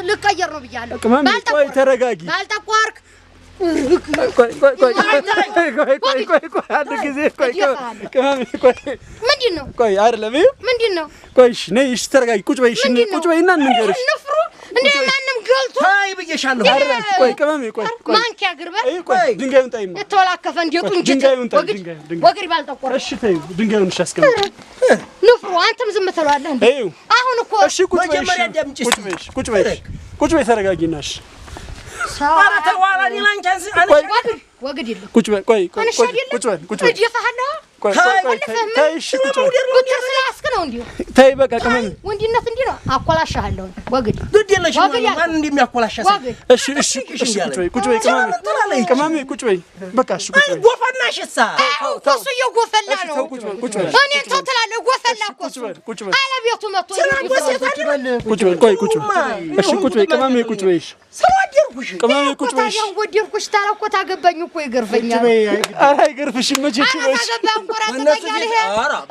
ልቀየር ነው ብያለሁ ቆይ ተረጋጊ ባልጠቆርክ ቆይ አንድ ጊዜ ቆይ ምንድነው ቆይ አይደለም ምንድነው ቆይ እሺ ነይ እሺ ተረጋጊ ቁጭ በይና እንንገርሽ እንዴ ማንንም ገልጦ ታይ ብዬሻለሁ ቆይ ቅመሜ ቆይ ማንኪያ ግርበ ቆይ ድንጋዩን ጣይማ የተወላከፈ እንዴት እንጂ ወግድ ባልጠቆር እሺ ተይው ድንጋዩን አስቀምጥ ንፍሩ አንተም ዝም ትለዋለህ እንዴ አሁን እኮ እሺ ቁጭ በይ ተረጋጊናሽ ኧረ ተዋራኒ ላንቻንስ ወግድ ይል ቁጭ በይ ቁጭ በይ ይፈሃለሁ ተይ እሺ ቁጭ በይ ስላስክ ነው እንዴ ተይ በቃ ቅመሜ ወንድነት እንዴ ነው አቆላሻለሁ ወግድ ግዴለሽ ማን እንደሚያቆላሻስ እሺ ቁጭ በይ ቅመሜ ቁጭ በይ በቃ እሺ ቁጭ በይ ጎፈናሽሳ እሱ የጎፈላ ነው ቁጭ በይ እኔ ተተላለ ጎፈላ እኮ ቁጭ በይ አለ ቤቱ መጥቶ ቁጭ በይ እሺ ቁጭ በይ ቅመሜ ቁጭ በይ ሰዋደርኩሽ ቅመሜ ቁጭ በይ ወዲርኩሽ ታረኮ ታገባኝ እኮ ይገርፈኛል ኧረ አይገርፍሽም መቼ ይችላልሽ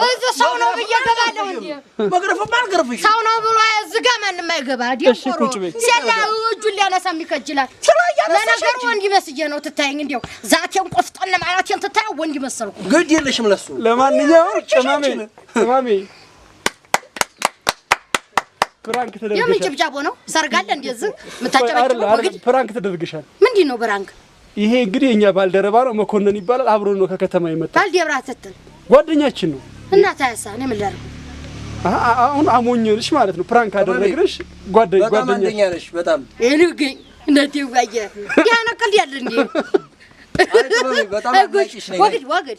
እዚህ ሰው ነው ብየገባለሁ እንዴ መግረፍማ አልገርፍሽ ሰው ነው ብሎ እዚህ ጋር ማንም አይገባ ዲቆሮ ሲያላ እጁን ሊያነሳም ይከጅላል ለነገሩ ወንድ መስዬ ነው ትታየኝ እንዴው ዛቴን ቆፍጠን ማለቴን ትታየው ወንድ መሰልኩ ግድ የለሽም ለሱ ለማንኛውም ቅመሜ ፕራንክ ተደርገሻል የምን ጭብጫቦ ነው ሰርጋለ እንደዚህ መታጨባጭው ወግድ ፕራንክ ተደርገሻል ምንድነው ፕራንክ ይሄ እንግዲህ የኛ ባልደረባ ነው መኮንን ይባላል አብሮ ነው ከከተማ ይመጣ ባልደረባተት ጓደኛችን ነው እና ታያሳ ነው ምን አሁን አሞኝልሽ ማለት ነው ፕራንክ አደረግሽ ጓደኛ ነሽ በጣም እልግኝ እንደው ያየ ያነቀል ያለ እንዴ በጣም አጥቂሽ ነኝ ወግድ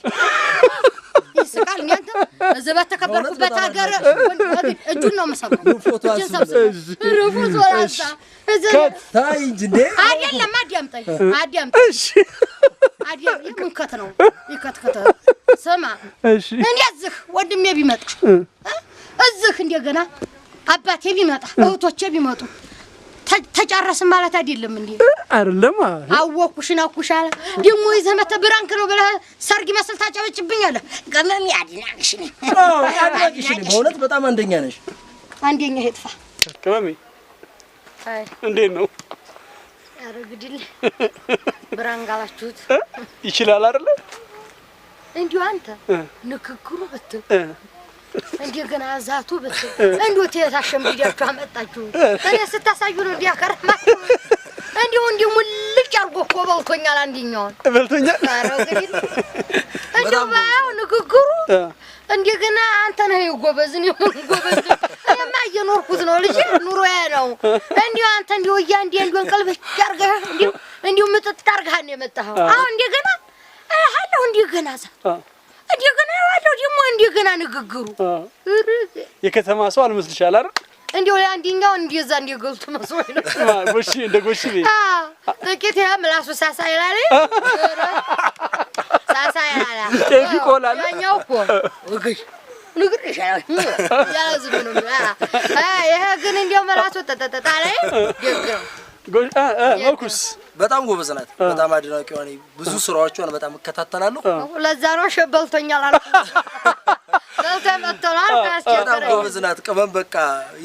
ይስቃል እንዴ እዚህ በተከበርኩበት ሀገር እጁን ነው መሰከው ፎቶ አንስቶ ፎቶ አንሳ ታይ እንዴ አይደለም አዲያምጣይ እሺ ይከት ነው ይከት ስማ እሺ እንደዚህ ወንድሜ ቢመጣ እዚህ እንደገና አባቴ ቢመጣ እህቶቼ ቢመጡ ተጫረስን ማለት አይደለም እንዴ አይደለም አወኩሽና ኩሻለ ደሞ ይዘህ መተ ብራንክ ነው ብለህ ሰርግ መስል ታጨበጭብኛለህ ገመም ያድናሽ ነኝ በእውነት በጣም አንደኛ ነሽ አንደኛ ሄጥፋ ከመሚ አይ እንዴት ነው አረግድል ብራንክ አላችሁት ይችላል አይደለ እንዲሁ አንተ ንክክሩ በተ እንደገና ዛቱ በተ እንዴው ተያሻም ቢዲያችሁ አመጣችሁ እኔ ስታሳዩ ነው እንዲያከራማችሁ እንዲሁ ሙልጭ አርጎ እኮ በልቶኛል አንደኛውን በልቶኛል አረግድል እንዲሁ ባው ንክክሩ እንደገና አንተ ነህ ጎበዝ ነው ጎበዝ እኔማ እየኖርኩት ነው ልጅ ኑሮዬ ነው እንዲሁ አንተ እንዲሁ እንዲሁ እንቅልፍ ያርገህ እንዲሁ ምጥጥ አርገህ ነው የመጣኸው አሁን እንደገና አለው እንደገና እንደገና ያለው ደግሞ እንደገና ንግግሩ የከተማ ሰው አልመስልሻል አይደል እንዲሁ አንደኛው እንደዛ እንደገልቱ መስሎኝ ነው ጎሽ እንደ ጎሽ ቤት ጥቂት ምላሱ ሳሳ ይላል ሳሳ ይላል ይቆላል ያኛው እኮ ወግሽ ንግር ይሻላል ያዝም ነው ይሄ ግን እንደው ምላሱ ተተተታ ላይ ደግረው መኩስ በጣም ጎበዝ ናት በጣም አድናቂዋ ነኝ ብዙ ስራዎቿን በጣም እከታተላለሁ ለዛ ነው ሸበልቶኛል አልኩ ለተመተናል በጣም ጎበዝ ናት ቅመም በቃ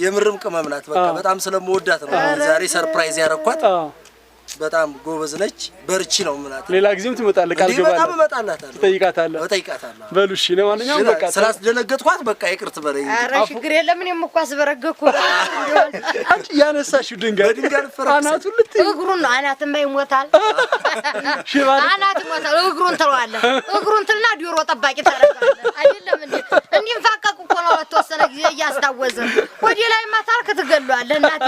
የምርም ቅመም ናት በቃ በጣም ስለምወዳት ነው ዛሬ ሰርፕራይዝ ያረኳት በጣም ጎበዝ ነች በርቺ ነው ምናት ሌላ ጊዜም ትመጣለህ ቃል ገባለህ በጣም እመጣላታለሁ ትጠይቃታለህ በሉ እሺ ለማንኛውም በቃ ስላስደነገጥኳት በቃ ይቅርት በለኝ ኧረ ችግር የለም እኔም እኮ አስበረገኩ አንቺ ያነሳሽው ድንጋይ አናቱን እግሩን ነው አናትማ ይሞታል አናት ይሞታል እግሩን ትለዋለህ እግሩን ትልና ዲሮ ጠባቂ ታረጋለህ አይደለም እንዴ እንፋቀቅ እኮ ነው ተወሰነ ጊዜ እያስታወዘ ወዲ ላይ ማታልከ ትገለዋለህ እናቴ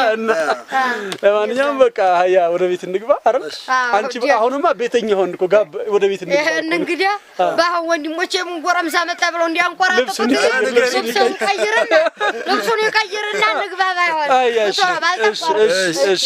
ለማንኛውም በቃ ያ ወደ ቤት እንግባ አይደል አንቺ አሁንማ ቤተኛ ሆን እኮ ጋር ወደ ቤት እንግባ ይሄን እንግዲህ ባሁን ወንድሞቼ ምን ጎረምሳ መጣ ብለው እንዲያንቆራጥጡት ልብሱን ይቀይርና ንግባ ባይሆን እሺ